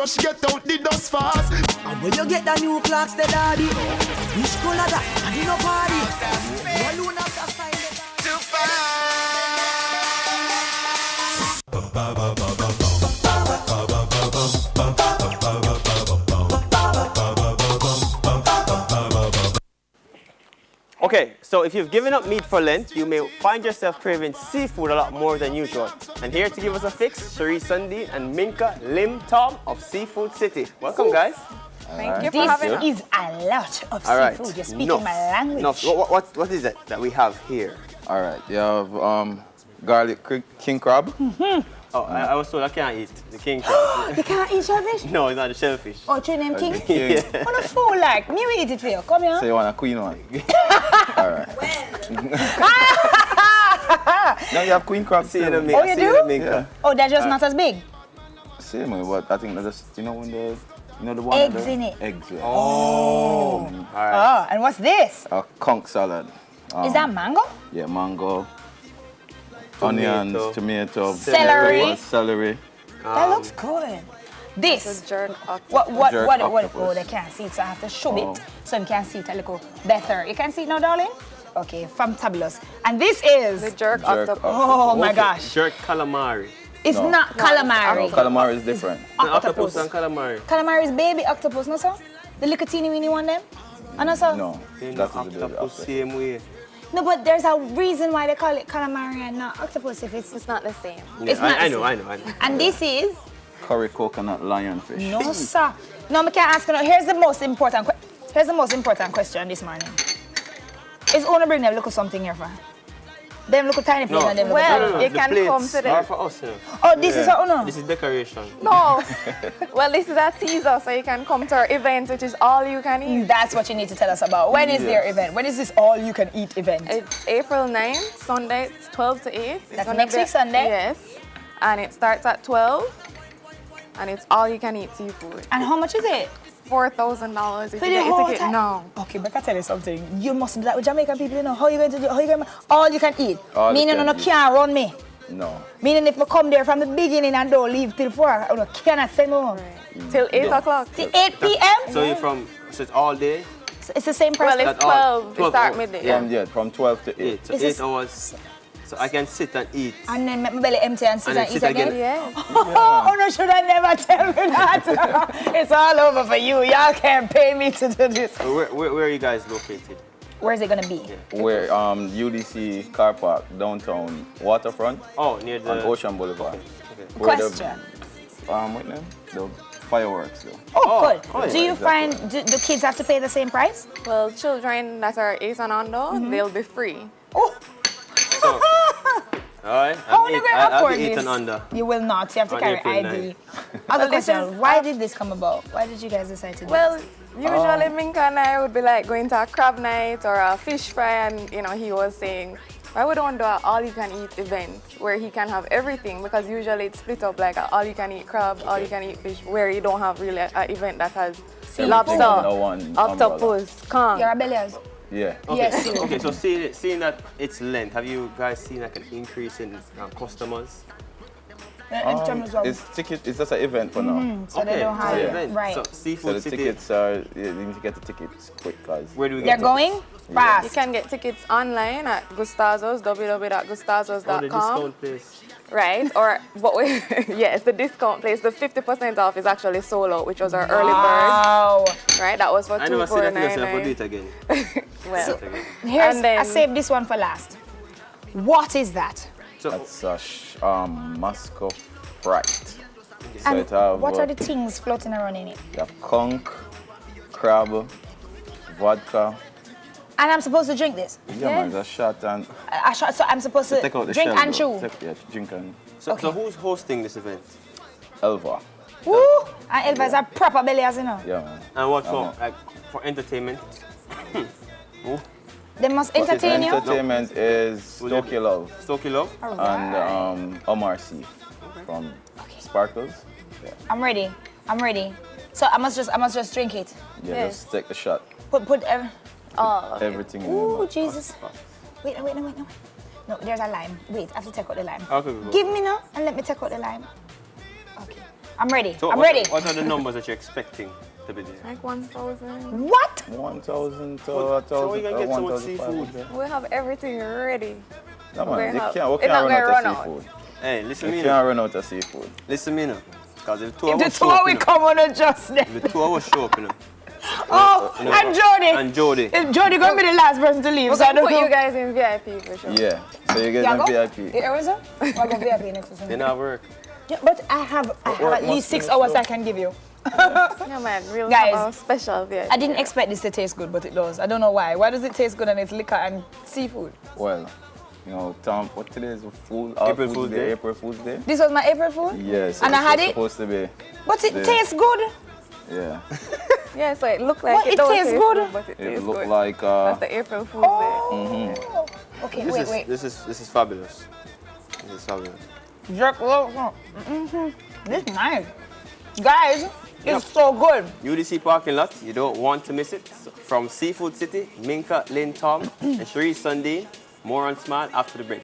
rush, get out the dust fast. And when you get the new clocks, the daddy, which color that? And you no party. You alone have that style. Too fast. Okay, so if you've given up meat for Lent, you may find yourself craving seafood a lot more than usual. And here to give us a fix, Cherie Sundin and Minka Lim Tom of Seafood City. Welcome, guys. Thank you for having us. This is a lot of All right. seafood. You're speaking my language. Enough. What is it that we have here? All right, you have garlic king crab. Oh, I was told I can't eat the king crab. You can't eat shellfish? No, it's not the shellfish. Oh, your name King? Yeah. What a fool like. Me will eat it for you. Come here. So you want a queen one? All right. Now you have queen crab. See you in a too. minute. Oh, you See you do? in a minute. Yeah. Oh, they're just not as big. Same way, but I think that's just, when the the one Eggs with the in it. Eggs. Yeah. All right. Oh, and what's this? A conch salad. Is that mango? Yeah, mango. Onions, tomato, Celery. celery. That looks good. This. It's a jerk octopus. What? Jerk Oh, octopus. they can't see it, so I have to show Oh. it so you can see it a little better. You can see it now, darling? Okay, fantabulous. And this is. The jerk Jerk octopus. Oh my Okay, gosh. Jerk calamari. It's No. not calamari. No, calamari is different. Octopus and calamari. Calamari is baby octopus, no sir? The little teeny weeny one them? I know sir? No, Then that's the the baby octopus same way. No, but there's a reason why they call it calamari and not octopus if it's. It's not the same. It's Yeah, not I the know, same. I know. And this is. Curry coconut lionfish. No sir. No, I can't ask you. No. Here's the most important. Here's the most important question this morning. Is Ona bring them look something here for? Them look tiny place No. and them look. Well, you the can plates come to are the... for us, you know. Oh, this is for Ona. This is decoration. No. Well, this is a teaser, so you can come to our event, which is all you can eat. That's what you need to tell us about. When is their event? When is this all you can eat event? It's April 9th, Sunday, it's 12 to 8. It's That's gonna next be- week, Sunday? Yes. And it starts at 12, and it's all you can eat seafood. And how much is it? $4,000 if For you the get your whole ticket time? now. Okay, but I tell you something. You must do that with Jamaican people, you know. How you going to do? How you going to all you can eat? All you Meaning can you eat. can't run me. No. Meaning if I come there from the beginning and don't leave till 4, I cannot send me home. Till 8 o'clock. Till 8 p.m. So you're from, so it's all day? So it's the same price. Well, it's At all. 12. 12 We start hours. midday. From 12 to 8. 8. So Is 8 this- hours. So I can sit and eat. And then make my belly empty and sit And and, then eat sit again. again. Yeah. Oh, no, should I never tell me that? It's all over for you. Y'all can't pay me to do this. Where are you guys located? Where's it gonna be? Where UDC car park, downtown, waterfront, Oh, near on the... Ocean Boulevard. Okay. Where the- Question. Wait now, the fireworks though. Oh, good. oh, do yeah, you find do kids have to pay the same price? Well, children that are 8 and under, they'll be free. Oh, So, all right. how are you going to I'll afford be 8 this? and under. You will not. You have to On carry April ID. 9. Other this question. is- Why did this come about? Why did you guys decide to do Well, this? usually Minka and I would be like going to a crab night or a fish fry, and he was saying, why we don't do an all-you-can-eat event where he can have everything? Because usually it's split up like a all-you-can-eat crab, all-you-can-eat fish, where you don't have really an event that has lobster, No one octopus, conch. You're rebellious. Yeah. Okay. Yes, you. Okay, so seeing that it's Lent, have you guys seen like an increase in customers? In terms of, It's just an event for now. so they don't have so it. event. Right. So So Seafood the City, tickets are, you need to get the tickets quick, guys. where do we They're get going You fast. can get tickets online at Gustazos, Oh, the www.gustazos.com. discount place. Right, or what we, yes, the discount place, the 50% off is actually sold out, which was our early Wow. bird, right? That was for I never said that to yourself, but do $2,499. it again. Well, Do it again. Here's, And then- I saved this one for last. What is that? So, That's Moscow fright. So And it have, what are the things floating around in it? you have conch, crab, vodka. And I'm supposed to drink this. Yeah, man, it's a shot and So I'm supposed to take out the drink shell, and though. chew. Yeah, drink and so who's hosting this event? Elva. Woo! And Elva is a proper belly, as you know. Yeah, man. And what for? Like for entertainment? They must entertain you. Entertainment is Stokie Love Stokie Love? and Omar C from Sparkles. Yeah, I'm ready. I'm ready. So I must just drink it. yeah, Yes. just take the shot. Put Everything in Ooh, your Jesus. Wait. No, there's a lime. Wait, I have to take out the lime. Okay, go. Give me now and let me take out the lime. Okay. I'm ready. So I'm ready. What are the numbers that you're expecting to be there? Like 1,000. What? 1,000 to Well, 1,000. so we can get so much 1,500. seafood. We have everything ready. No, We man, you have- can't, we it's can't not run gonna out run of out. seafood. Hey, listen You me can't now. run out of seafood. Listen me now. Because if the If the 2 show up, we you know, come on adjust them. the 2 hours show up, you know. Oh, You know, and Jody. And Jody. Is Jody gonna be the last person to leave? We're So I gonna don't put know. you guys in VIP for sure. Yeah, so you get Yeah, them go. VIP. Yeah, where's that? I'll go VIP next to They something. not work. Yeah, but I have work at least must 6 finish hours though. I can give you. Yeah, man. We'll Guys, have a special VIP. I didn't expect this to taste good, but it does. I don't know why. Why does it taste good and it's liquor and seafood? Well, you know, Tom, what today is Fool? April Fool's Day. April Fool's Day. This was my April food? Yes. And I had it? Supposed to be. But it Yeah. tastes good. Yeah. Yeah, so it looked like What, it it don't tastes taste good? but it It tastes looked good. like That's the April Fool's Day. Okay, This wait. is fabulous. This is fabulous. Jerk loaf. This is nice. Guys, it's so good. UDC parking lot, you don't want to miss it. From Seafood City, Minka, Lynn, Tom, and Cherie Sundin. More on Smile after the break.